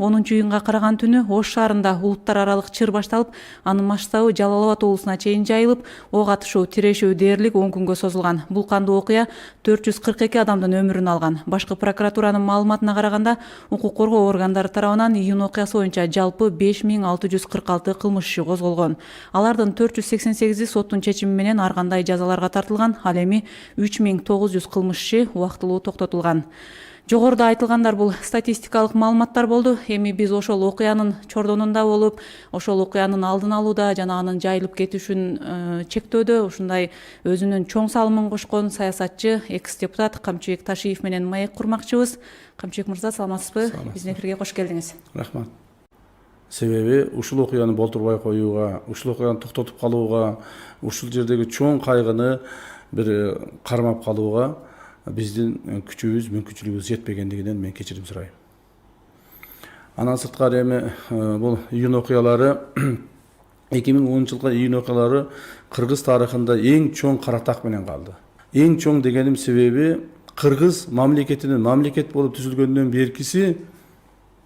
10-июнга караган түнү Ош шаарында улуттар аралык чыр башталып, анын масштабы Жалал Абад облусуна чейин жайылып, ок атышуу, тирешүү дээрлик 10 күнгө созулган. Бул кандуу окуя 442 адамдын өмүрүн алган. Башкы прокуратуранын маалыматына караганда, укук коргоо органдары тарабынан июнь окуясы боюнча жалпы 5646 кылмыш иши козголгон. Алардын 488 соттун чечими менен ар кандай жазаларга тартылган, ал эми 3900 кылмыш иши убактылуу токтотулган. Жогоруда айтылгандар бул статистикалык маалыматтар болду. Эми биз ошол окуянын чордонунда болуп, ошол окуянын алдын алууда жана анын жайылып кетишин чектөөдө ушундай өзүнүн чоң салымын кошкон саясатчы, экс-депутат Камчыбек Ташиев менен маек курмакчыбыз. Камчыбек мырза, саламатсызбы? Биздин эфирге кош келдиңиз. Рахмат. Себеби ушул окуяны болтурбай коюуга, ушул окуяны токтотуп калууга, ушул жердеги чоң кайгыны бир кармап калууга биздин күчүбүз, мүмкүнчүлүгүбүз жетпегендигинен мен кечирим сурайм. Андан сырткары эми бул июнь окуялары 2010-жылкы июнь окуялары кыргыз тарыхында эң чоң каратак менен калды. Эң чоң дегеним себеби кыргыз мамлекетинин мамлекет болуп түзүлгөндөн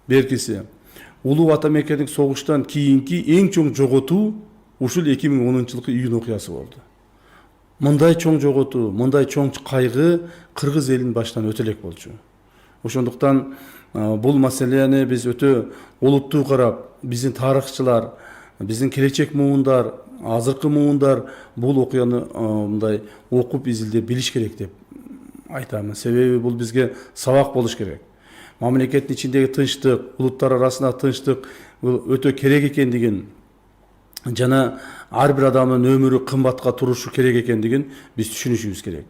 беркиси улуу ата мекендик согуштан кийинки эң чоң жоготуу ушул 2010-жылкы июнь окуясы болду. Мындай чоң жоготуу, мындай чоң кайгы кыргыз элинин башынан өтө элек болчу. Ошондуктан бул маселени биз өтө олуттуу карап, биздин тарыхчылар, биздин келечек муундар, азыркы муундар бул окуяны мындай окуп изилдеп билиш керек деп айтамын. Себеби бул бизге сабак болуш керек. Мамлекеттин ичиндеги тынчтык, улуттар арасындагы тынчтык бул өтө керек экендигин жана ар бир адамдын өмүрү кымбатка турушу керек экендигин биз түшүнүшүбүз керек.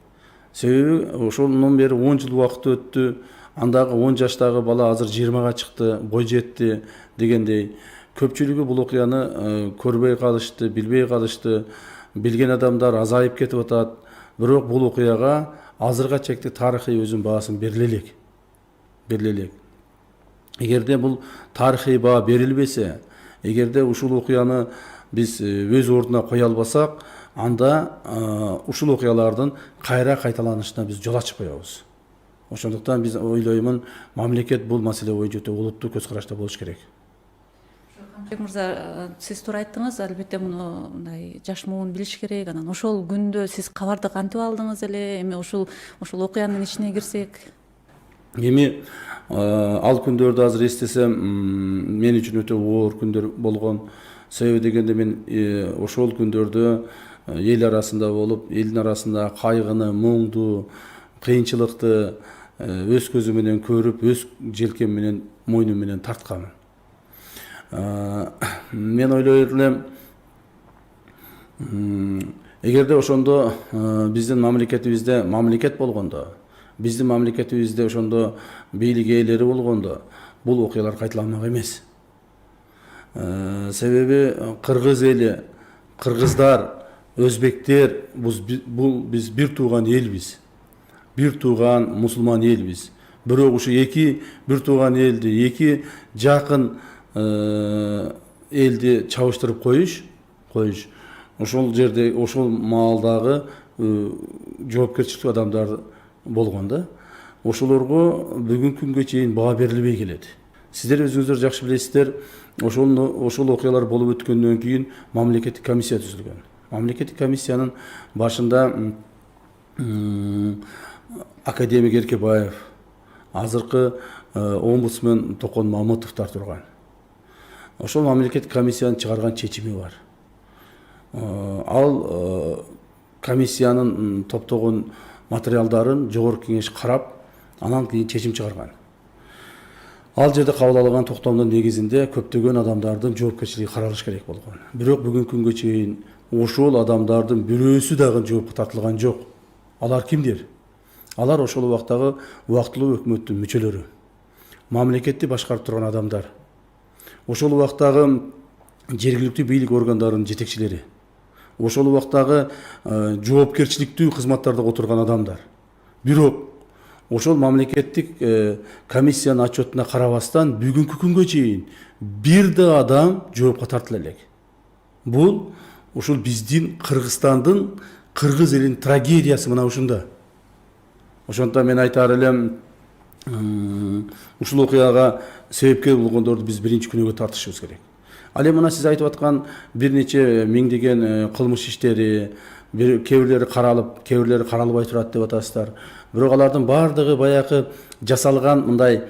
Себеби ошондон бери 10 жыл убакыт өттү. Андагы 10 жаштагы бала азыр 20-га чыкты, бой жетти дегендей. Көпчүлүгү бул окуяны көрбөй калышты, билбей калышты. Билген адамдар азайып кетип атат. Бирок бул окуяга азыркыга чейин тарыхый өзүнүн баасын бериле элек. Эгерде бул тарыхый баа берилбесе, эгерде ушул окуяны биз өз ордуна кое албасак, анда ушул окуялардын кайра кайталанышына биз жол ачып коебуз. Ошондуктан биз ойлоймун, мамлекет бул маселе боюнча өтө олуттуу көз карашта болуш керек. Камчыбек мырза, сиз туура айттыңыз, албетте муну мындай жаш муун билиш керек. Анан ошол күндө сиз кабарды кантип алдыңыз эле? Эми ушул окуянын ичине кирсек. Эми ал күндөрдү азыр эстесем, мен үчүн өтө оор күндөр болгон. Себеби дегенде мен ошол күндөрдө эл арасында болуп, элдин арасында кайгыны, муңду, кыйынчылыкты өз көзүм менен көрүп, өз желкем менен, мойнум менен тартканмын. Мен ойлойт элем, эгерде ошондо биздин мамлекетибизде мамлекет болгондо, биздин мамлекетибизде ошондо бийлик ээлери болгондо, бул окуялар кайталамак эмес. Себеби кыргыз эли, кыргыздар, өзбектер, бул биз бир тууган элбиз. Бир тууган мусулман элбиз. Бирок ушу эки бир тууган элди, эки жакын элди чабыштырып коюш, ошол жерде, ошол маалдагы жоопкерчиликтүү адамдар болгон да. Ошолорго бүгүнкү күнгө чейин баа берилбей келет. Сиздер өзүңүздөр жакшы билесиздер, ошол окуялар болуп өткөндөн кийин мамлекеттик комиссия түзүлгөн. Мамлекеттик комиссиянын башында академик Эркебаев, азыркы омбудсмен Токон Мамытовдор турган. Ошол мамлекеттик комиссиянын чыгарган чечими бар. Ал комиссиянын топтогон материалдарын жогорку кеңеш карап, анан кийин чечим чыгарган. Ал жерде кабыл алынган токтомдун негизинде көптөгөн адамдардын жоопкерчилиги каралыш керек болгон. Бирок бүгүнкү күнгө чейин ошол адамдардын бирөөсү дагы жоопко тартылган жок. Алар кимдер? Алар ошол убактагы убактылуу өкмөттүн мүчөлөрү, мамлекетти башкарып турган адамдар. Ошол убактагы жергиликтүү бийлик органдарынын жетекчилери. Ошол убактагы жоопкерчиликтүү кызматтарда отурган адамдар. Бирок ошол мамлекеттик комиссиянын отчетуна карабастан бүгүнкү күнгө чейин бир да адам жоопко тартыла элек. Бул ушул биздин Кыргызстандын, кыргыз элинин трагедиясы мына ушунда. Ошондуктан мен айтар элем, ушул окуяга себепкер болгондорду биз биринчи күнөөгө тартышыбыз керек. Ал эми мына сиз айтып аткан бир нече миңдеген кылмыш иштери, кээ бирлери каралып, кээ бирлери каралбай турат деп атасыздар. Бирок алардын баардыгы баягы жасалган мындай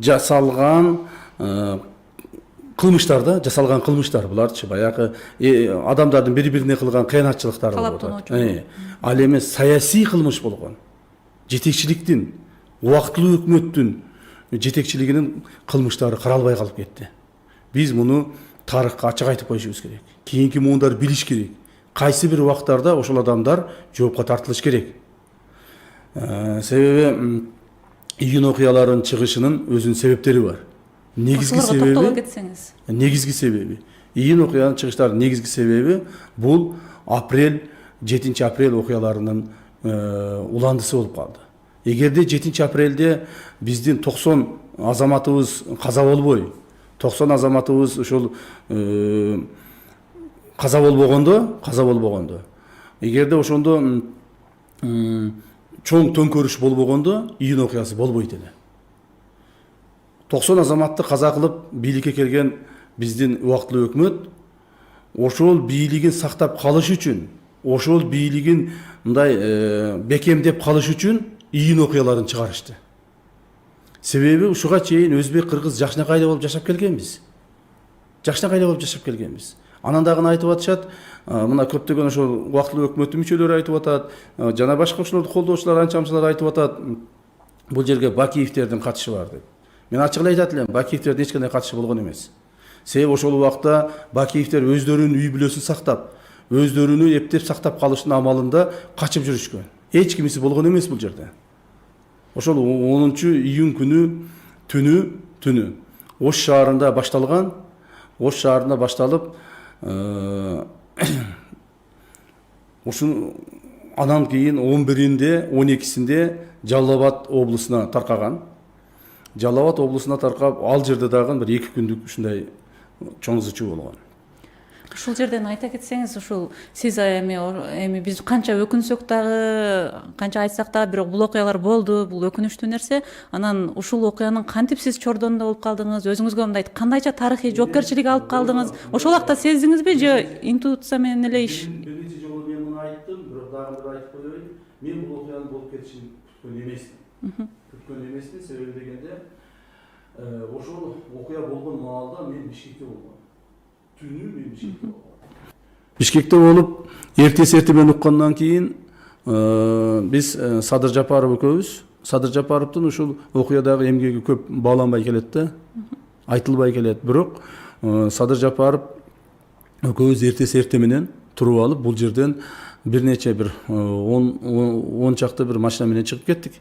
жасалган кылмыштар да, жасалган кылмыштар буларчы баягы адамдардын бири-бирине кылган кыянатчылыктары болот. Ал эми саясий кылмыш болгон. Жетекчиликтин, убактылуу өкмөттүн жетекчилигинин кылмыштары каралбай калып кетти. Биз муну тарыхка ачык айтып коюшубуз керек. Кийинки муундар билиш керек. Кайсы бир убактарда ошол адамдар жоопко тартылыш керек. Себеби июнь окуяларынын чыгышынын өзүнүн себептери бар. Негизги себеби июнь окуянын чыгыштарынын негизги себеби бул 7 апрель окуяларынын уландысы болуп калды. Эгерде 7 апрелде биздин 90 азаматыбыз каза болбой, 90 азаматыбыз ошол каза болбогондо, эгерде ошондо чоң төңкөрүш болбогондо июнь окуясы болбойт эле. 90 азаматты каза кылып бийликке келген биздин убактылуу өкмөт ошол бийлигин сактап калыш үчүн, ошол бийлигин мындай бекемдеп калыш үчүн июнь окуяларын чыгарышты. Себеби ушуга чейин өзбек, кыргыз жакшынакайда болуп жашап келгенбиз. Анан дагы айтып атышат, мына көптөгөн ошол убактылуу өкмөттүн мүчөлөрү айтып атат, жана башка ошолорду колдоочулар, анчамчылар айтып атат, бул жерге Бакиевдердин катышы бар деп. Мен ачык эле айтат элем, Бакиевдердин эч кандай катышы болгон эмес. Себеби ошол убакта Бакиевдер өздөрүнүн үй бүлөсүн сактап, өздөрүнү эптеп сактап калыштын амалында качып жүрүшкөн. Эч кимиси болгон эмес бул жерде. Ошол 10-июнь күнү түнү Ош шаарында башталган. Ош шаарында башталып, анан кийин 11-inde, 12-синде Жалал Абад облусуна таркаган. Жалал Абад облусуна таркап, ал жерде дагы бир 2 күндүк ушундай чоң зычуу болгон. Ушул жерден айта кетсеңиз, ушул сиз эми биз канча өкүнсөк дагы, канча айтсак дагы, бирок бул окуялар болду, бул өкүнүчтүү нерсе. Анан ушул окуянын кантип сиз чордонунда болуп калдыңыз, өзүңүзгө мындай кандайча тарыхый жоопкерчилик алып калдыңыз? Ошол убакта сездиңизби же интуиция менен эле иш? Бир нече жолу мен муну айттым, бирок дагы бир айтып коеюн. Мен бул окуянын болуп кетишин күткөн эмесмин. Себеби дегенде, ошол окуя болгон маалда мен Бишкекте болгом. Бишкекте болуп, эртемен уккандан кийин биз Садыр Жапаров экөөбүз, Садыр Жапаровдун ушул окуядагы эмгеги көп бааланбай келет да, айтылбай келет. Бирок Садыр Жапаров экөөбүз эртеменен туруп алып, бул жерден бир нече бир 10 чакты бир машина менен чыгып кеттик.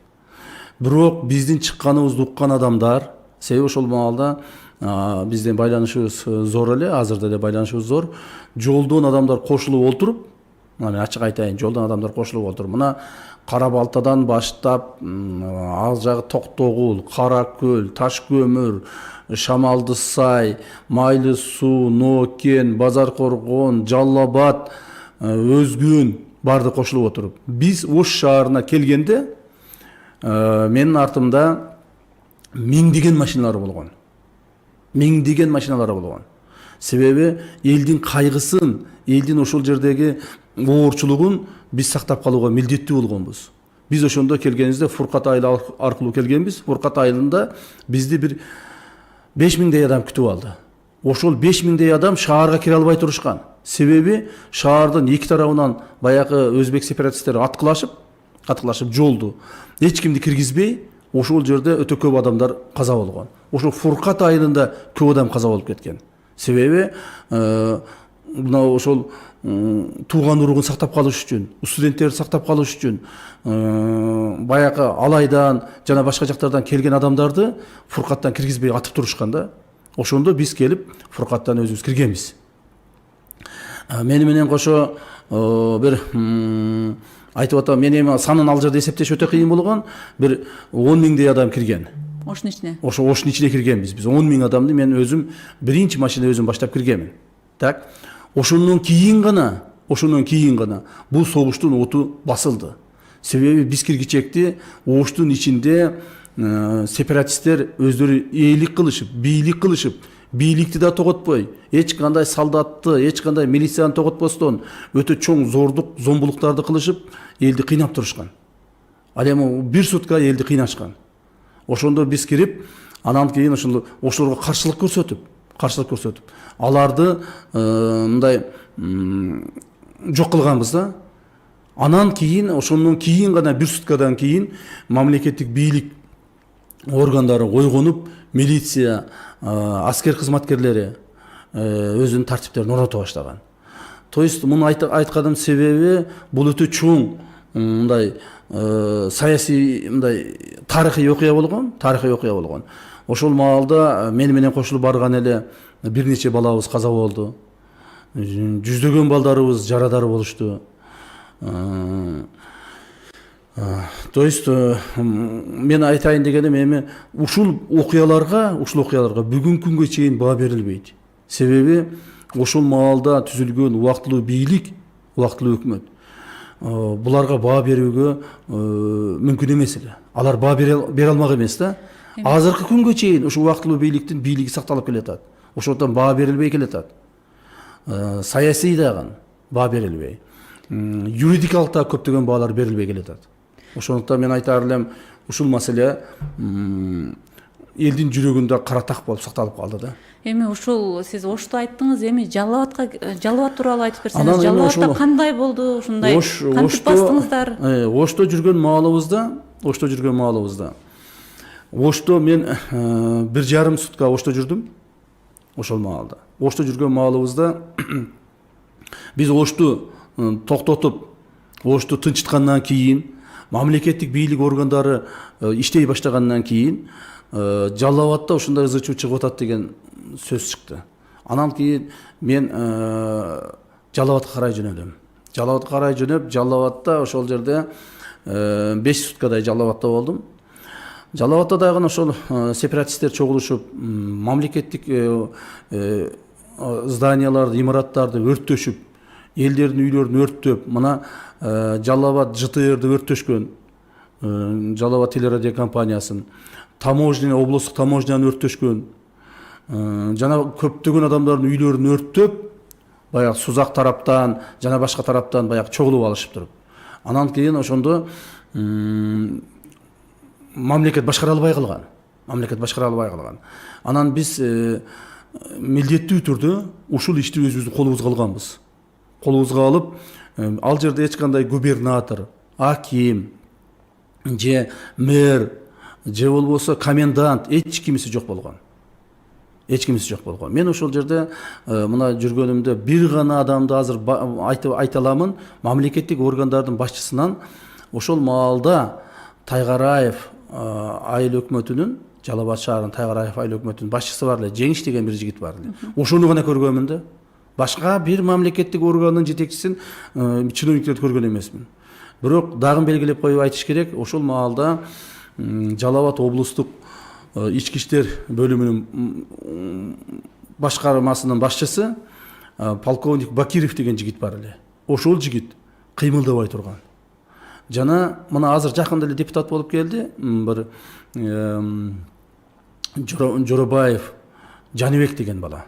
Бирок биздин чыкканыбызды уккан адамдар, себеби ошол маалда бизден байланышыбыз зор эле, азырда эле байланышыбыз зор. Жолдон адамдар кошулуп отуруп, мен ачык айтайын, жолдон адамдар кошулуп отуруп, мына Кара Балтадан баштап, ал жагы Токтогул, Кара Көл, Таш Көмүр, Шамалды Сай, Майлы Суу, Нокен, Базар Коргон, Жалал Абад, Өзгүн барды кошулуп отуруп. Биз Ош шаарына келгенде менин артымда миңдеген машиналар болгон. Себеби элдин кайгысын, элдин ошол жердеги оорчулугун биз сактап калууга милдеттүү болгонбуз. Биз ошондо келгенибизде Фуркат айылы аркылуу келгенбиз. Фуркат айылында бизди бир 5000дей адам күтүп алды. Ошол 5000дей адам шаарга кире албай турушкан. Себеби шаардын эки тарабынан баягы өзбек сепаратисттери аткылашып жолду эч кимди киргизбей, ошол жерде өтө көп адамдар каза болгон. Ошол Фуркат айылында көп адам каза болуп кеткен. Себеби мына ошол тууган уругун сактап калыш үчүн, студенттерди сактап калыш үчүн баягы Алайдан жана башка жактардан келген адамдарды Фуркаттан киргизбей атып турушкан да. Ошондо биз келип Фуркаттан өзүбүз киргенбиз. Мени менен кошо бир айтып атам, мен эми санын ал жерде эсептеш өтө кыйын болгон, бир 10.000дей адам кирген. Оштун ичине. Оштун ичине киргенбиз. Биз 10.000 адамды мен өзүм биринчи машина өзүм баштап киргенмин. Так. Ошондон кийин гана бул согуштун оту басылды. Себеби биз киргичекти Оштун ичинде сепаратисттер өздөрү ээлик кылышып, бийлик кылышып, бийликти да тоготпой, эч кандай солдатты, эч кандай милицияны тоготпостон өтө чоң зордук, зомбулуктарды кылышып, элди кыйнап турушкан. Ал эми бир сутка элди кыйнашкан. Ошондо биз кирип, анан кийин ошолорго каршылык көрсөтүп, аларды мындай жок кылганбыз да. Анан кийин, ошондон кийин гана бир суткадан кийин мамлекеттик бийлик органдары ойгонуп, милиция, аскер кызматкерлери өзүнүн тартиптерин орото баштаган. То есть муну айтканымдын себеби бул өтө чоң мындай саясий мындай тарыхый окуя болгон. Ошол маалда мени менен кошулуп барган эле бир нече балабыз каза болду. Жүздөгөн балдарыбыз жарадар болушту. То есть мен айтайын дегеним эми ушул окуяларга бүгүнкү күнгө чейин баа берилбейт. Себеби ошол маалда түзүлгөн убактылуу бийлик, убактылуу өкмөт буларга баа берүүгө мүмкүн эмес эле. Алар баа бере алмак эмес да. Азыркы күнгө чейин ушу убактылуу бийликтин бийлиги сакталып келатат. Ошондон баа берилбей келатат. Саясий дагы баа берилбей. Юридикалык да көптөгөн баалар берилбей келатат. Ошондуктан мен айтар элем, ушул маселе элдин жүрөгүндө кара так болуп сакталып калды да. Эми ушул сиз Ошту айттыңыз, эми Жалал тууралуу айтып берсеңиз, Жалалатта кандай болду, ушундай кантип бастыңыздар? Ошто жүргөн маалыбызда Ошто мен 1,5 сутка Ошто жүрдүм. Ошол маалда. Ошто жүргөн маалыбызда биз Ошту токтотуп, Ошту тынчыткандан кийин, мамлекеттик бийлик органдары иштей баштагандан кийин Жалал Абадта ушундай ызы-чуу чыгып атат деген сөз чыкты. Анан кийин мен Жалал Абадка карай жөнөдүм. Жалал Абадта ошол жерде 5 суткадай Жалал Абадта болдум. Жалал Абадта дагы ошол сепаратисттер чогулушуп, мамлекеттик зданияларды, имараттарды өрттөшүп, элдердин үйлөрүн өрттөп, мына Жалал Абад ЖТРди өрттөшкөн, Жалал Абад телерадио компаниясын, таможня, облустук таможняны өрттөшкөн, жана көптөгөн адамдардын үйлөрүн өрттөп, баягы Сузак тараптан, жана башка тараптан баягы чогулуп алышып туруп. Анан кийин ошондо мамлекет башкара албай калган. Анан биз милдеттүү түрдө ушул ишти өзүбүздүн колубузга алып, ал жерде эч кандай губернатор, аким, же мэр, же болбосо комендант эч кимиси жок болгон. Мен ошол жерде мына жүргөнүмдө бир гана адамды азыр айта аламын, мамлекеттик органдардын башчысынан ошол маалда Тайгараев айыл өкмөтүнүн, Жалал Абад шаарынын Тайгараев айыл өкмөтүнүн башчысы бар эле, Жеңиш деген бир жигит бар эле. Ошону гана көргөнмүн да. Башка бир мамлекеттик органдын жетекчисин, чиновниктерди көргөн эмесмин. Бирок дагы белгилеп коюп айтыш керек, ошол маалда Жалал Абад облустук ички иштер бөлүмүнүн башкармасынын башчысы полковник Бакиров деген жигит бар эле. Ошол жигит кыймылдабай турган. Жана мына азыр жакында эле депутат болуп келди, бир Жоробаев Жаныбек деген бала.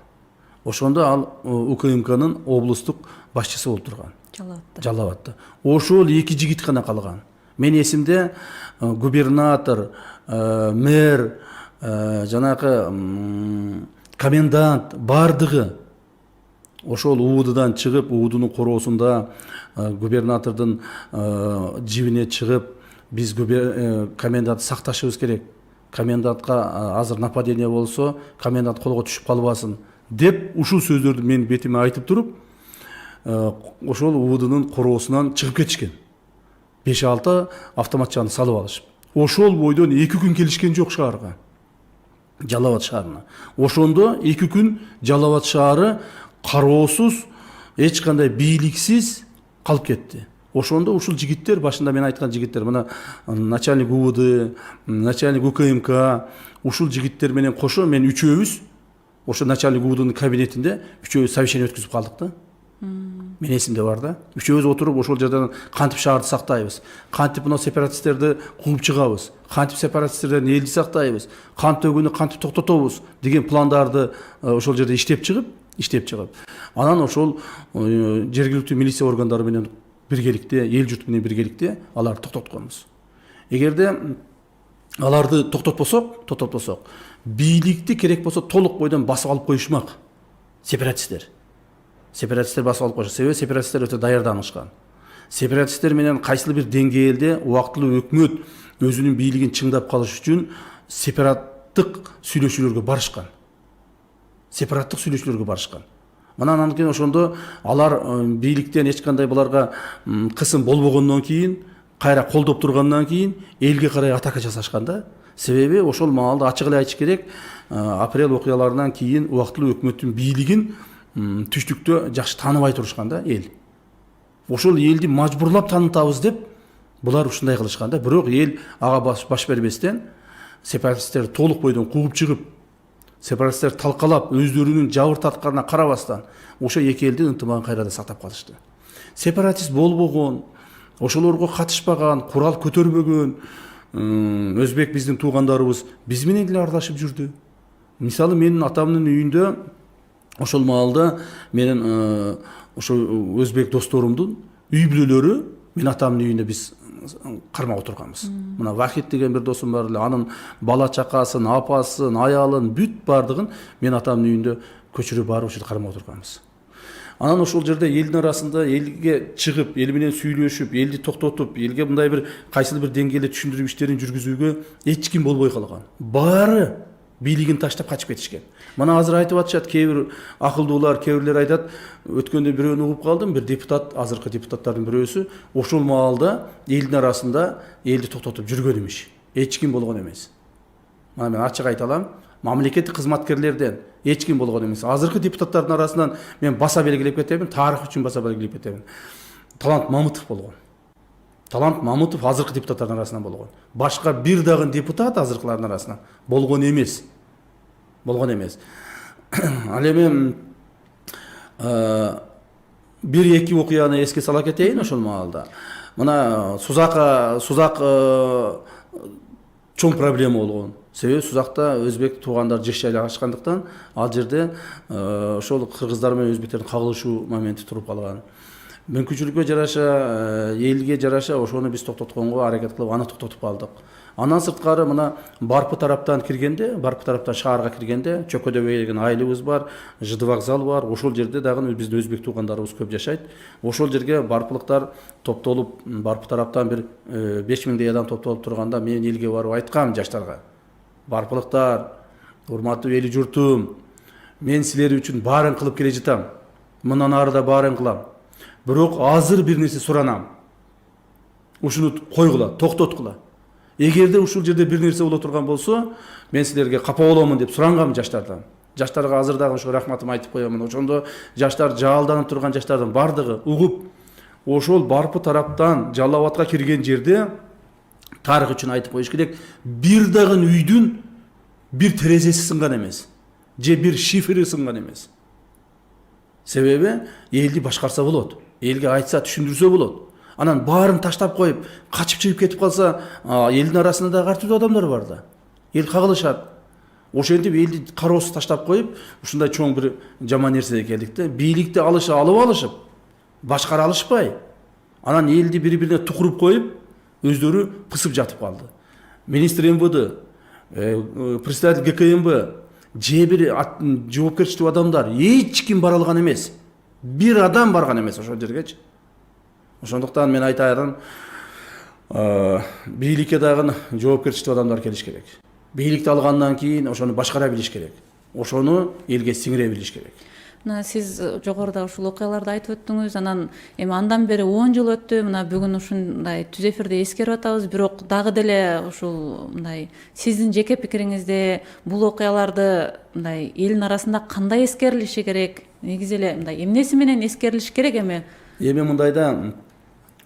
Ошондо ал УКМКнын облустук башчысы болуп турган. Жалал Абадта. Ошол эки жигит гана калган. Мен эсимде губернатор, мэр, жанагы комендант бардыгы ошол УУДдан чыгып, УУДнун короосунда губернатордун жибине чыгып, биз комендантты сакташыбыз керек. Комендантка азыр нападение болсо, комендант колго түшүп калбасын деп ушул сөздөрдү мен бетиме айтып туруп, ошол УУДнун короосунан чыгып кетишкен. 5-6 автоматчаны салып алышып. Ошол бойдон 2 күн келишкен жок шаарга. Жалал Абад шаарына. Ошондо 2 күн Жалал Абад шаары кароосуз, эч кандай бийликсиз калып кетти. Ошондо ушул жигиттер, башында мен айткан жигиттер, мына начальник УУД, начальник УКМК, ушул жигиттер менен кошо мен үчөөбүз ошо начальник УУДнун кабинетинде үчөөбүз совещание өткүзүп калдык да. Мен эсимде бар да. Үчөөбүз отуруп ошол жерден кантип шаарды сактайбыз, кантип мына сепаратисттерди кууп чыгабыз, кантип сепаратисттерден элди сактайбыз, кан төгүүнү кантип токтотобуз деген пландарды ошол жерде иштеп чыгып, анан ошол жергиликтүү милиция органдары менен биргеликте, эл журт менен биргеликте аларды токтотконбуз. Эгерде аларды токтотпосок, бийликти керек болсо толук бойдон басып алып коюшмак сепаратисттер. Сепаратисттер басып алып коюшат. Себеби сепаратисттер өтө даярданышкан. Сепаратисттер менен кайсыл бир деңгээлде убактылуу өкмөт өзүнүн бийлигин чыңдап калыш үчүн сепараттык сүйлөшүүлөргө барышкан. Мына анан кийин ошондо алар бийликтен эч кандай буларга кысым болбогондон кийин, кайра колдоп тургандан кийин элге карай атака жасашкан да. Себеби ошол маалда ачык эле айтыш керек, апрель окуяларынан кийин убактылуу өкмөттүн бийлигин түштүктө жакшы тааныбай турушкан да эл. Ошол элди мажбурлап таанытабыз деп булар ушундай кылышкан да. Бирок эл ага баш бербестен сепаратисттер толук бойдон кууп чыгып, сепаратисттер талкалап өздөрүнүн жабыр тартканына карабастан ошо эки элдин ынтымагын кайра да сактап калышты. Сепаратист болбогон, ошолорго катышпаган, курал көтөрбөгөн өзбек биздин туугандарыбыз биз менен эле аралашып жүрдү. Мисалы менин атамдын үйүндө ошол маалда менин ошо өзбек досторумдун үй бүлөлөрү мен атамдын үйүндө биз кармап отурганбыз. Мына Вахид деген бир досум бар эле, анын бала чакасын, апасын, аялын бүт бардыгын мен атамдын үйүндө көчүрүп барып ошол кармап отурганбыз. Анан ошол жерде элдин арасында элге чыгып, эл менен сүйлөшүп, элди токтотуп, элге мындай бир кайсыл бир деңгээлде түшүндүрүү иштерин жүргүзүүгө эч ким болбой калган. Баары бийлигин таштап качып кетишкен. Мына азыр айтып атышат, кээ бир акылдуулар, кээ бирлер айтат, өткөндө бирөөнү угуп калдым, бир депутат, азыркы депутаттардын бирөөсү ошол маалда элдин арасында элди токтотуп жүргөн имиш. Эч ким болгон эмес. Мына мен ачык айта алам, мамлекеттик кызматкерлерден эч ким болгон эмес. Азыркы депутаттардын арасынан мен баса белгилеп кетемин, тарых үчүн баса белгилеп кетемин. Талант Мамытов болгон. Талант Мамытов азыркы депутаттардын арасынан болгон. Башка бир дагы депутат азыркылардын арасынан болгон эмес. Ал эми бир-эки окуяны эске сала кетейин ошол маалда. Мына Сузак чоң проблема болгон. Себеби Сузакта өзбек туугандар жашашкандыктан ал жерде ошол кыргыздар менен өзбектердин кагылышуу моменти туруп калган. Мүмкүнчүлүккө жараша, элге жараша ошону биз токтотконго аракет кылып аны токтотуп калдык. Андан сырткары мына Барпы тараптан шаарга киргенде, Чөкөдөбөй деген айылыбыз бар, Жыды вокзал бар, ошол жерде дагы биздин өзбек туугандарыбыз көп жашайт. Ошол жерге барпылыктар топтолуп, Барпы тараптан бир 5000 адам топтолуп турганда мен элге барып айткам жаштарга. Барпылыктар, урматтуу эли журтум, мен силер үчүн баарын кылып келе жатам. Мындан ары да баарын кылам. Бирок азыр бир нерсе суранам. Ушуну койгула, токтоткула. Эгерде ушул жерде бир нерсе боло турган болсо, мен силерге капа боломун деп сурангам жаштардан. Жаштарга азыр дагы ошо рахматымды айтып коёмун. Ошондо жаштар жаалданып турган жаштардын бардыгы угуп, ошол Барпы тараптан Жалал Абадка кирген жерде тарых үчүн айтып коюш керек, бир дагы үйдүн бир терезеси сынган эмес, же бир шифри сынган эмес. Себеби элди башкарса болот, элге айтса, түшүндүрсө болот. Анан баарын таштап коюп, качып чыгып кетип калса, элдин арасында да картуу адамдар бар да. Эл кагылышат. Ошентип элди кароосуз таштап коюп, ушундай чоң бир жаман нерсеге келдик да. Бийликти алышып, башкара алышпай, анан элди бири-бирине тукуруп коюп, өздөрү пысып жатып калды. Министр МВД, представитель ГКМБ, же бир жоопкерчиликтүү адамдар эч ким бара алган эмес. Бир адам барган эмес ошол жергечи. Ошондуктан мен айтайын, бийликке дагы жоопкерчиликтүү адамдар келиш керек. Бийликти алгандан кийин ошону башкара билиш керек. Ошону элге сиңире билиш керек. Мына сиз жогоруда ушул окуяларды айтып өттүңүз, анан эми андан бери 10 жыл өттү. Мына бүгүн ушундай түз эфирде эскерип атабыз, бирок дагы деле ушул мындай сиздин жеке пикириңизде бул окуяларды мындай элдин арасында кандай эскерилиши керек? Негизи эле мындай эмнеси менен эскерилиш керек эми? Эми мындайда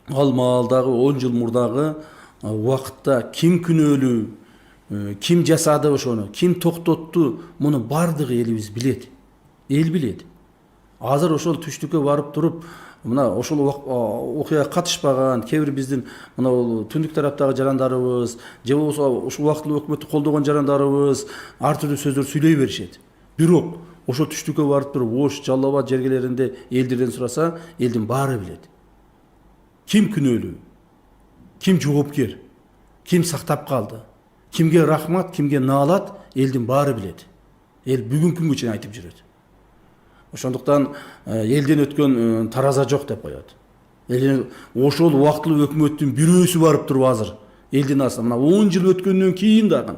ал маалдагы 10 жыл мурдагы убакытта ким күнөөлүү, ким жасады ошону, ким токтотту, муну бардыгы элибиз билет. Эл билет. Азыр ошол түштүккө барып туруп мына ошол окуяга катышпаган кээ бир биздин мына түндүк тараптагы жарандарыбыз же болбосо ушул убактылуу өкмөттү колдогон жарандарыбыз ар түрдүү сөздөр сүйлөй беришет. Бирок ошол түштүккө барып туруп Ош, Жалал Абад жергелеринде элдерден сураса, элдин баары билет. Ким күнөөлүү? Ким жоопкер? Ким сактап калды? Кимге рахмат, кимге наалат? Элдин баары билет. Эл бүгүнкү күнгө чейин айтып жүрөт. Ошондуктан элден өткөн тараза жок деп коет. Ошол убактылуу өкмөттүн бирөөсү барып туруп азыр элдин астына мына 10 жыл өткөндөн кийин дагы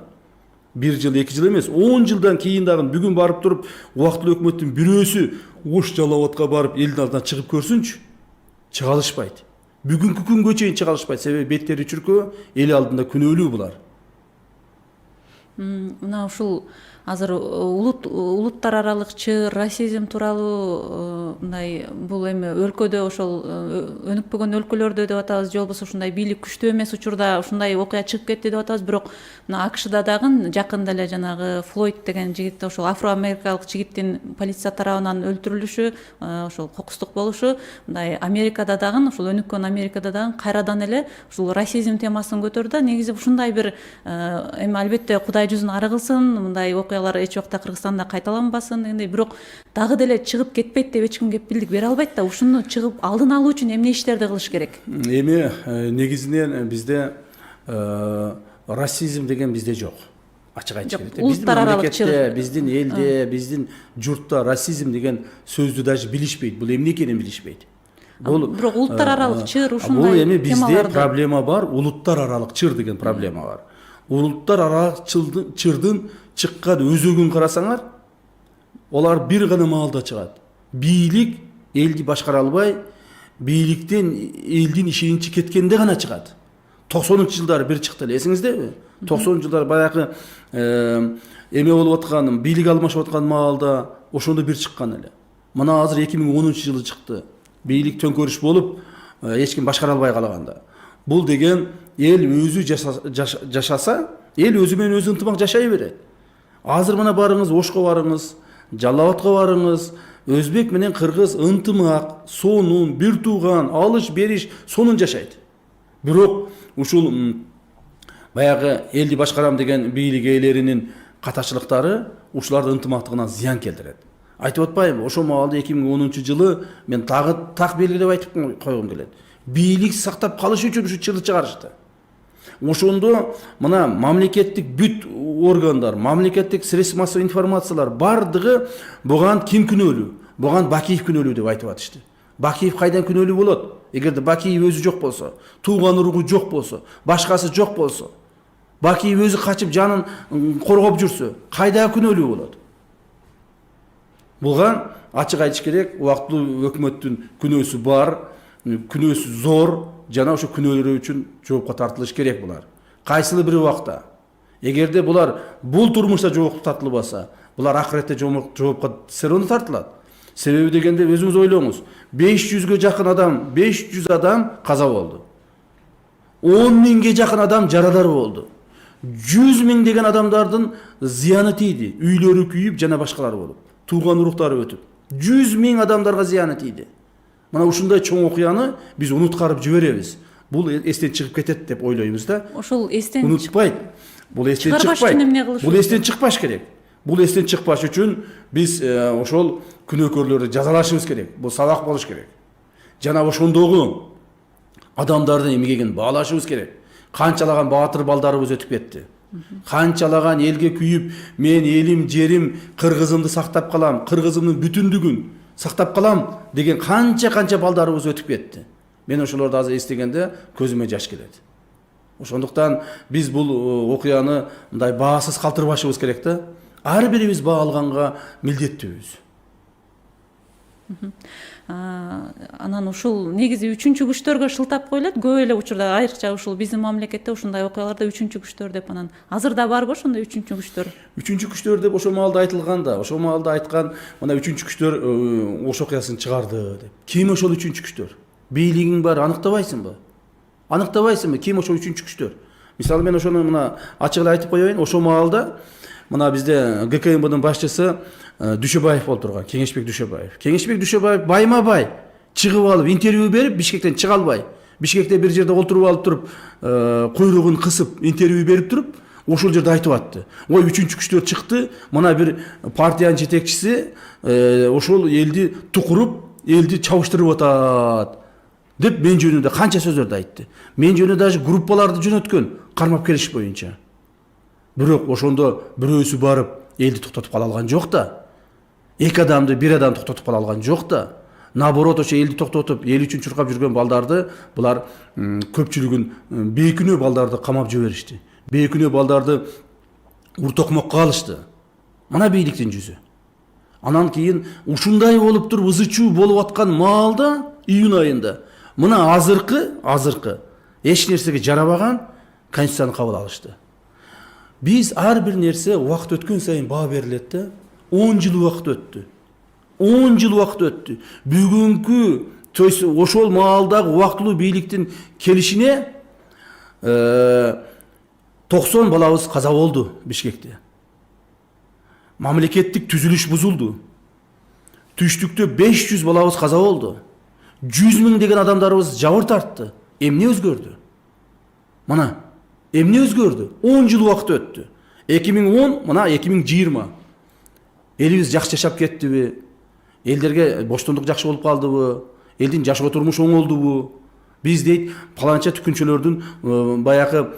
1 жыл 2 жыл эмес 10 жылдан кийин дагы бүгүн барып туруп убактылуу өкмөттүн бирөөсү Ош, Жалал Абадка барып элдин алдына чыгып көрсүнчү. Чыга алышпайт. Бүгүнкү күнгө чейин чыга алышпайт. Себеби беттери чүркөө, эл алдында күнөөлүү булар. Мына ушул азыр улуттар аралык чыр, расизм тууралуу мындай бул эми өлкөдө ошол өнүкпөгөн өлкөлөрдө деп атабыз, же болбосо ушундай бийлик күчтүү эмес учурда ушундай окуя чыгып кетти деп атабыз. Бирок мына АКШда дагы жакында эле жанагы Флойд деген жигит, ошол афроамерикалык жигиттин полиция тарабынан өлтүрүлүшү, ошол кокустук болушу, мындай Америкада дагы, ошол өнүккөн Америкада дагы кайрадан эле ушул расизм темасын көтөрдү. Негизи ушундай бир эми албетте Кудай жүзүн ары кылсын, мындай окуялар эч убакта Кыргызстанда кайталанбасын дегендей, бирок дагы деле чыгып кетпейт деп эч ким кепилдик бере албайт да. Ушуну чыгып алдын алуу үчүн эмне иштерди кылыш керек? Эми негизинен бизде расизм деген бизде жок. Ачык айтыш керек. Биздин мамлекетте, биздин элде, биздин журтта расизм деген сөздү даже билишпейт. Бул эмне экенин билишпейт. Бирок улуттар аралык чыр ушундай бул эми бизде проблема бар, улуттар аралык чыр деген проблема бар. Улуттар аралык чырдын чыккан өзөгүн карасаңар, олар бир гана маалда чыгат. Бийлик элди башкара албай, бийликтен элдин ишеничи кеткенде гана чыгат. 90-жылдары бир чыкты эле, эсиңиздеби? 90-жылдары баягы эме болуп аткан, бийлик алмашып аткан маалда ошондо бир чыккан эле. Мына азыр 2010-жылы чыкты. Бийлик төңкөрүш болуп, эч ким башкара албай калганда. Бул деген эл өзү жашаса, эл өзү менен өзү ынтымак жашай берет. Азыр мына барыңыз, Ошко барыңыз, Жалал Абадка барыңыз, өзбек менен кыргыз ынтымак, сонун, бир тууган, алыш бериш, сонун жашайт. Бирок ушул баягы элди башкарам деген бийлик ээлеринин катачылыктары ушулардын ынтымактыгына зыян келтирет. Айтып атпаймынбы? Ошол маалда 2010-жылы мен дагы так белгилеп айтып койгум келет. Бийлик сактап калыш үчүн ушу чырды чыгарышты. Ошондо мына мамлекеттик бүт органдар, мамлекеттик средства массовой информациялар бардыгы буган ким күнөөлүү? Буган Бакиев күнөөлүү деп айтып атышты. Бакиев кайдан күнөөлүү болот? Эгерде Бакиев өзү жок болсо, тууган уругу жок болсо, башкасы жок болсо, Бакиев өзү качып жанын коргоп жүрсө, кайда күнөөлүү болот? Буган ачык айтыш керек, убактылуу өкмөттүн күнөөсү бар, күнөөсү зор, жана ошо күнөөлөрү үчүн жоопко тартылыш керек булар. Кайсылы бир убакта. Эгерде булар бул турмушта жоопко тартылбаса, булар акыретте жоопко серону тартылат. Себеби дегенде өзүңүз ойлоңуз. 500ге жакын адам, 500 адам каза болду. 10 миңге жакын адам жарадар болду. 100 миң деген адамдардын зыяны тийди. Үйлөрү күйүп жана башкалар болуп, тууган уруктары өтүп. 100 миң адамдарга зыяны тийди. Мына ушундай чоң окуяны биз унуткарып жиберебиз. Бул эстен чыгып кетет деп ойлойбуз да. Ошол эстен унутпайт. Бул эстен чыкпайт. Бул эстен чыкпаш керек. Бул эстен чыкпаш үчүн биз ошол күнөөкөрлөрдү жазалашыбыз керек. Бул сабак болуш керек. Жана ошондогу адамдардын эмгегин баалашыбыз керек. Канчалаган баатыр балдарыбыз өтүп кетти. Канчалаган элге күйүп, мен элим, жерим, кыргызымды сактап калам, кыргызымдын бүтүндүгүн сактап калам деген канча балдарыбыз өтүп кетти. Мен ошолорду азыр эстегенде көзүмө жаш келет. Ошондуктан биз бул окуяны мындай баасыз калтырбашыбыз керек да. Ар бирибиз баа алганга милдеттүүбүз. Анан ушул негизи үчүнчү күчтөргө шылтап коюлат. Көп эле учурда, айрыкча ушул биздин мамлекетте ушундай окуяларда үчүнчү күчтөр деп анан азырда барбы ошондой үчүнчү күчтөр? Үчүнчү күчтөр деп ошол маалда айтылган да. Ошол маалда айткан мына үчүнчү күчтөр Ош окуясын чыгарды деп. Ким ошол үчүнчү күчтөр? Бийлигиң бар, аныктабайсыңбы? Аныктабайсыңбы ким ошол үчүнчү күчтөр? Мисалы мен ошону мына ачык эле айтып коеюн. Ошол маалда мына бизде ГКМБдын башчысы Дүшөбаев болуп турган, Кеңешбек Дүшөбаев. Кеңешбек Дүшөбаев байма-бай чыгып алып интервью берип, Бишкектен чыга албай, Бишкекте бир жерде отуруп алып туруп, куйругун кысып интервью берип туруп, ошол жерде айтып атты. Ой, үчүнчү күчтөр чыкты, мына бир партиянын жетекчиси ошол элди тукуруп, элди чабыштырып атат деп мен жөнүндө канча сөздөрдү айтты. Мен жөнүндө даже группаларды жөнөткөн кармап келиш боюнча. Бирок ошондо бирөөсү барып элди токтотуп кала алган жок да. Эки адамды, бир адам токтотуп кала алган жок да. Наоборот, ошо элди токтотуп, эл үчүн чуркап жүргөн балдарды булар көпчүлүгүн бейкүнөө балдарды камап жиберишти. Бейкүнөө балдарды уртокмокко алышты. Мына бийликтин жүзү. Анан кийин ушундай болуп туруп ызы-чуу болуп аткан маалда, июнь айында мына азыркы эч нерсеге жарабаган конституцияны кабыл алышты. Биз ар бир нерсе убакыт өткөн сайын баа берилет да. 10 жыл убакыт өттү. 10 жыл убакыт өттү. Бүгүнкү ошол маалдагы убактылуу бийликтин келишине 90 балабыз каза болду Бишкекте. Мамлекеттик түзүлүш бузулду. Түштүктө 500 балабыз каза болду. 100 миң деген адамдарыбыз жабыр тартты. Эмне өзгөрдү? Мына, эмне өзгөрдү? 10 жыл убакыт өттү. 2010, мына 2020. Элибиз жакшы жашап кеттиби? Элдерге боштондук жакшы болуп калдыбы? Элдин жашоо турмушу оңолдубу? Биз дейт, паланча түкүнчөлөрдүн баягы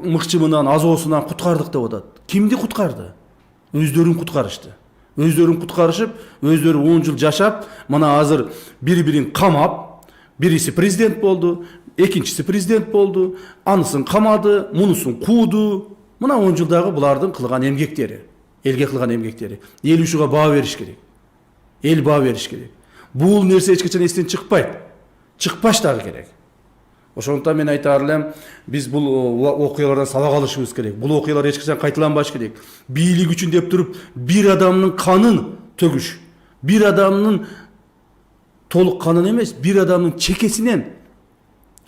мыкчымынан, азоосунан куткардык деп атат. Кимди куткарды? Өздөрүн куткарышты. Өздөрүн куткарышып, өздөрү 10 жыл жашап, мына азыр бири-бирин камап, бириси президент болду, экинчиси президент болду, анысын камады, мунусун кууду. Мына 10 жылдагы булардын кылган эмгектери, элге кылган эмгектери. Эл ушуга баа бериш керек. Эл баа бериш керек. Бул нерсе эч качан эстен чыкпайт. Чыкпаш дагы керек. Ошондуктан мен айтаар элем, биз бул окуялардан сабак алышыбыз керек. Бул окуялар эч качан кайталанбаш керек. Бийлик үчүн деп туруп бир адамдын канын төгүш, бир адамдын толук канын эмес, бир адамдын чекесинен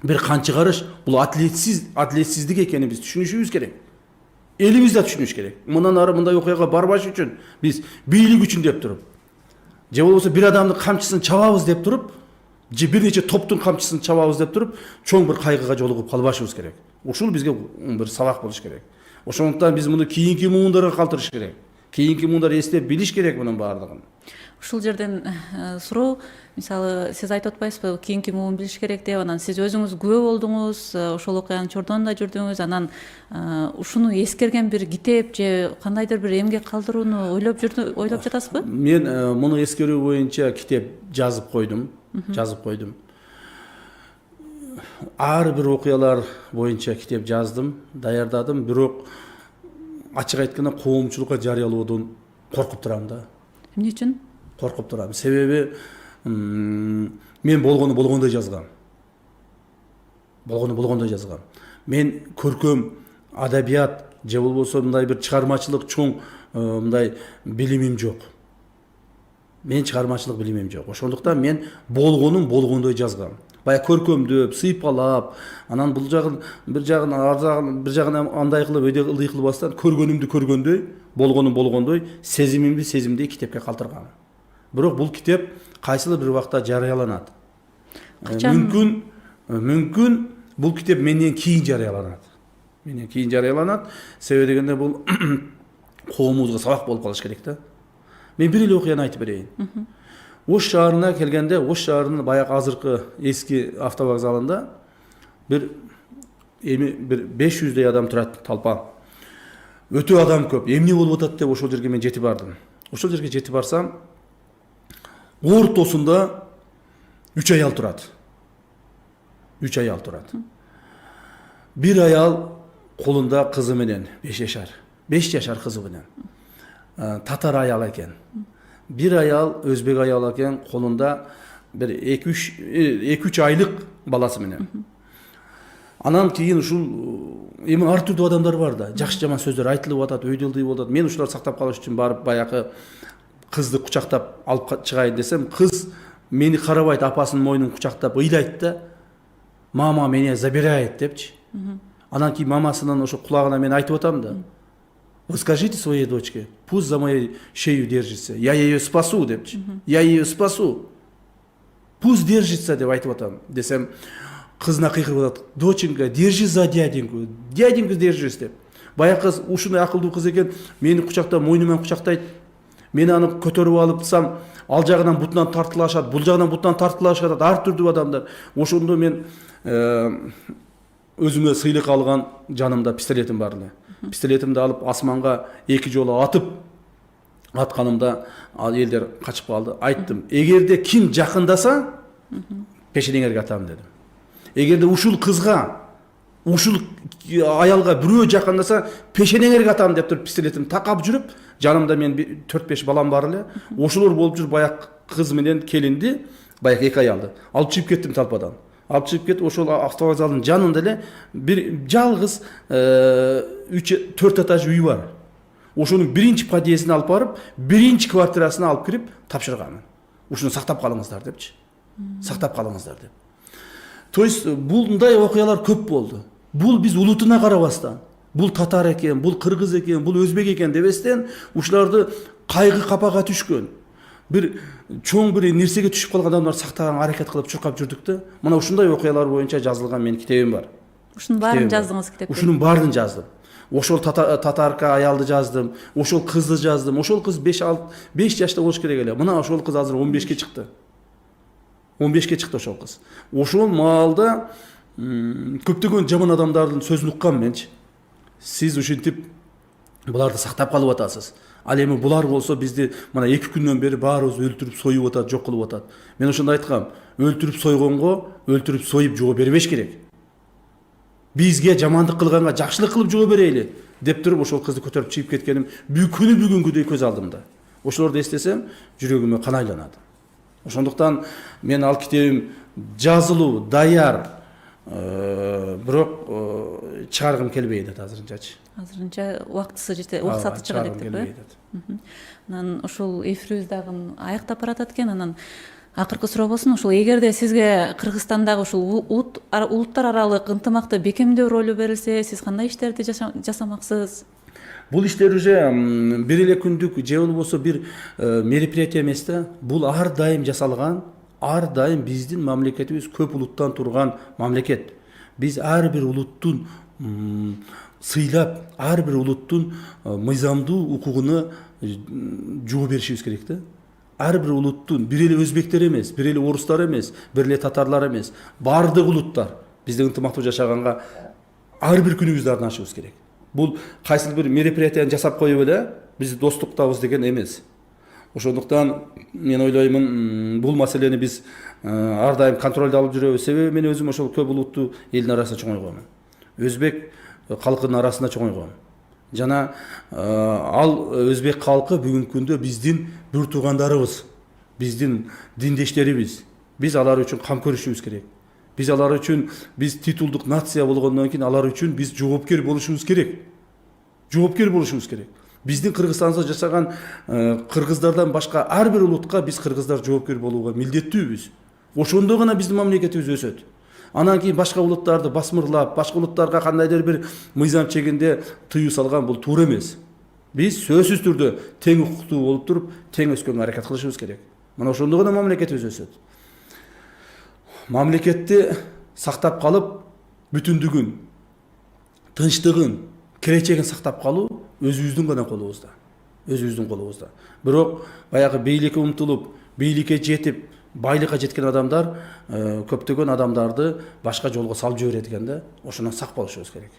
бир кан чыгарыш, бул адилетсиздик экенин биз түшүнүшүбүз керек. Элибиз да түшүнүш керек. Мындан ары мындай окуяга барбаш үчүн биз бийлик үчүн деп туруп, же болбосо бир адамдын камчысын чабабыз деп туруп, же бир нече топтун камчысын чабабыз деп туруп, чоң бир кайгыга жолугуп калбашыбыз керек. Ушул бизге бир сабак болуш керек. Ошондуктан биз муну кийинки муундарга калтырыш керек. Кийинки муундар эстеп билиш керек мунун баардыгын. Ушул жерден суроо, мисалы сиз айтып атпайсызбы, кийинки муун билиш керек деп, анан сиз өзүңүз күбө болдуңуз, ошол окуянын чордонунда жүрдүңүз, анан ушуну эскерген бир китеп же кандайдыр бир эмгек калтырууну ойлоп жатасызбы? Мен муну эскерүү боюнча китеп жазып койдум. Ар бир окуялар боюнча китеп жаздым, даярдадым, бирок ачык айтканда коомчулукка жарыялоодон коркуп турам да. Эмне үчүн? Коркуп турам. Себеби мен болгондой жазгам. Мен көркөм адабият же болбосо мындай бир чыгармачылык чоң мындай билимим жок. Ошондуктан мен болгондой жазгам. Бая көркөмдөп, сыйпалап, анан бул жагын бир жагын андай кылып, өйдө кылбастан көргөнүмдү көргөндөй, болгондой, сезимимди китепке калтыргам. Бирок бул китеп кайсылы бир убакта жарыяланат. Мүмкүн бул китеп менден кийин жарыяланат. Себеби дегенде бул коомубузга сабак болуп калыш керек да. Мен бир эле окуяны айтып берейин. Ош шаарына келгенде, Ош шаарынын баягы азыркы эски автовокзалында бир 500дей адам турат, талпа. Өтө адам көп. Эмне болуп атат деп ошол жерге мен жетип бардым. Ошол жерге жетип барсам, ортосунда 3 аял турат. Бир аял колунда кызы менен, 5 жашар кызы менен. Татар аял экен. Бир аял, өзбек аял экен, колунда бир 2-3 айлык баласы менен. Анан кийин ушул эми ар түрдүү адамдар бар да. Жакшы жаман сөздөр айтылып атат, өйдөлдүй болот. Мен ушуларды сактап калыш үчүн барып баягы кызды кучактап алып чыгайын десем, кыз мени карабайт, апасынын мойнун кучактап ыйлайт да, мама меня забирает депчи. Анан кийин мамасынын ошо кулагына мен айтып атам да. Вы скажите своей дочке, пусть за моей шею держится. Я ее спасу депчи. Я ее спасу. Пусть держится деп айтып атам. Десем, кызына кыйкырып атат. Доченька, держи за дяденьку. Дяденьку держись деп. Баягы кыз ушундай акылдуу кыз экен. Мени кучактап, мойнумен кучактайт. Мен аны көтөрүп алыпсам, ал жагынан бутунан тартылашат, бул жагынан бутунан тартылашат, ар түрдүү адамдар. Ошондо мен өзүмө сыйлык алган жанымда пистолетим бар эле. Пистолетимди алып асманга 2 жолу атып, атканымда ал элдер качып калды. Айттым, эгерде ким жакындаса, пешенеңерге атам дедим. Эгерде ушул кызга, ушул аялга бирөө жакындаса, пешенеңерге атам деп туруп пистолетимди такап жүрүп, жанымда мен 4-5 балам бар эле. Ошолор болуп жүрүп баягы кыз менен келинди, баягы 2 аялды. Алып чыгып кеттим талпадан. Алып чыгып кетип, ошол автовокзалдын жанында эле бир жалгыз 3-4 этаж үй бар. Ошонун биринчи подъездине алып барып, биринчи квартирасына алып кирип тапшырганмын. Ушуну сактап калыңыздар депчи. Сактап калыңыздар деп. То есть булдай окуялар көп болду. Бул биз улутуна карабастан, бул татар экен, бул кыргыз экен, бул өзбек экен дебестен, ушуларды кайгы капага түшкөн. Бир чоң бир нерсеге түшүп калган адамдар сактаганга аракет кылып чуркап жүрдүк да. Мына ушундай окуялар боюнча жазылган менин китебим бар. Ушунун баарын жаздыңыз китепте? Ушунун баарын жаздым. Ошол татарка аялды жаздым, ошол кызды жаздым. Ошол кыз 5 жашта болуш керек эле. Мына ошол кыз азыр 15ке чыкты. 15ке чыкты ошол кыз. Ошол маалда көптөгөн жаман адамдардын сөзүн уккам менчи. Сиз ушинтип буларды сактап калып атасыз. Ал эми булар болсо бизди мына 2 күндөн бери баарыбыз өлтүрүп союп атат, жок кылып атат. Мен ошондо айткам, өлтүрүп сойгонго өлтүрүп союп жооп бербеш керек. Бизге жамандык кылганга жакшылык кылып жооп берели деп туруп ошол кызды көтөрүп чыгып кеткеним күнү бүгүнгүдөй көз алдымда. Ошолорду эстесем, жүрөгүмө кан айланат. Ошондуктан мен ал китебим жазылуу, даяр, бирок чыгаргым келбейт азырынчачы. Азырынча убактысы жете, убакыты чыга деп туруп. Анан ошол эфирибиз дагы аяктап баратат экен. Анан акыркы суроо болсун, ошол эгерде сизге Кыргызстандагы ушул улуттар аралык ынтымакты бекемдөө ролу берилсе, сиз кандай иштерди жасамаксыз? Бул иштер уже бир эле күндүк же болбосо бир мероприятие эмес да. Бул ар дайым жасалган, ар дайым биздин мамлекетибиз көп улуттан турган мамлекет. Биз ар бир улуттун сыйлап, ар бир улуттун мыйзамдуу укугуна жооп беришибиз керек да. Ар бир улуттун бир эле өзбектер эмес, бир эле орустар эмес, бир эле татарлар эмес, баардык улуттар бизде ынтымактуу жашаганга ар бир күнүбүздү арнашыбыз керек. Бул кайсыл бир мероприятияны жасап коюп эле биз достуктабыз деген эмес. Ошондуктан мен ойлоймун, бул маселени биз ар дайым контролдо алып жүрөбүз. Себеби мен өзүм ошол көп улуттуу элдин арасында чоңойгонмун. Өзбек калкынын арасында чоңойгонмун. Жана ал өзбек калкы бүгүнкү күндө биздин бир туугандарыбыз, биздин диндештерибиз. Биз алар үчүн кам көрүшүбүз керек. Биз алар үчүн, биз титулдук нация болгондон кийин алар үчүн биз жоопкер болушубуз керек. Жоопкер болушубуз керек. Биздин Кыргызстанда жашаган кыргыздардан башка ар бир улутка биз кыргыздар жоопкер болууга милдеттүүбүз. Ошондо гана биздин мамлекетибиз өсөт. Анан кийин башка улуттарды басмырлап, башка улуттарга кандайдыр бир мыйзам чегинде тыюу салган бул туура эмес. Биз сөзсүз түрдө тең укуктуу болуп туруп, тең өскөнгө аракет кылышыбыз керек. Мына ошондо гана мамлекетибиз өсөт. Мамлекетти сактап калып, бүтүндүгүн, тынчтыгын, келечегин сактап калуу өзүбүздүн гана колубузда. Өзүбүздүн колубузда. Бирок баягы бийликке умтулуп, бийликке жетип, байлыкка жеткен адамдар көптөгөн адамдарды башка жолго салып жиберет экен да. Ошондон сак болушубуз керек.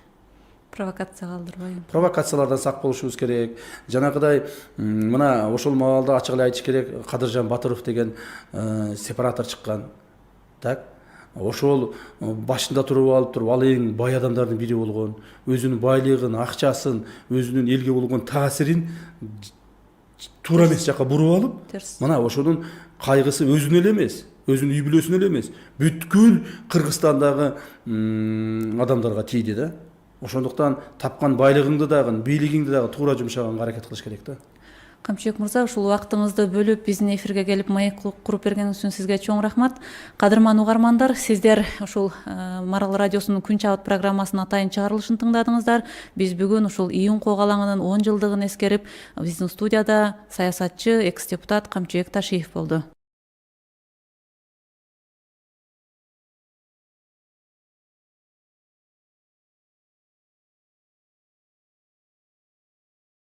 Провокация калтырбайбы? Провокациялардан сак болушубуз керек. Жанагыдай мына ошол маалда ачык эле айтыш керек, Кадыржан Батыров деген сепаратор чыккан. Так, ошол башында туруп ал эң бай адамдардын бири болгон, өзүнүн байлыгын, акчасын, өзүнүн элге болгон таасирин туура эмес жакка буруп алып, мына ошонун кайгысы өзүнө эле эмес, өзүнүн үй бүлөсүнө эле эмес, бүткүл Кыргызстандагы адамдарга тийди да. Ошондуктан тапкан байлыгыңды дагы, бийлигиңди дагы туура жумшаганга аракет кылыш керек да. Камчыбек мырза, ушул убактыңызды бөлүп биздин эфирге келип маек куруп бергениңиз үчүн сизге чоң рахмат. Кадырман угармандар, сиздер ушул Марал радиосунун Күн чабыт программасынын атайын чыгарылышын тыңдадыңыздар. Биз бүгүн ушул июнь кок алаңынын 10 жылдыгын эскерип, биздин студияда саясатчы, экс депутат Камчыбек Ташиев болду.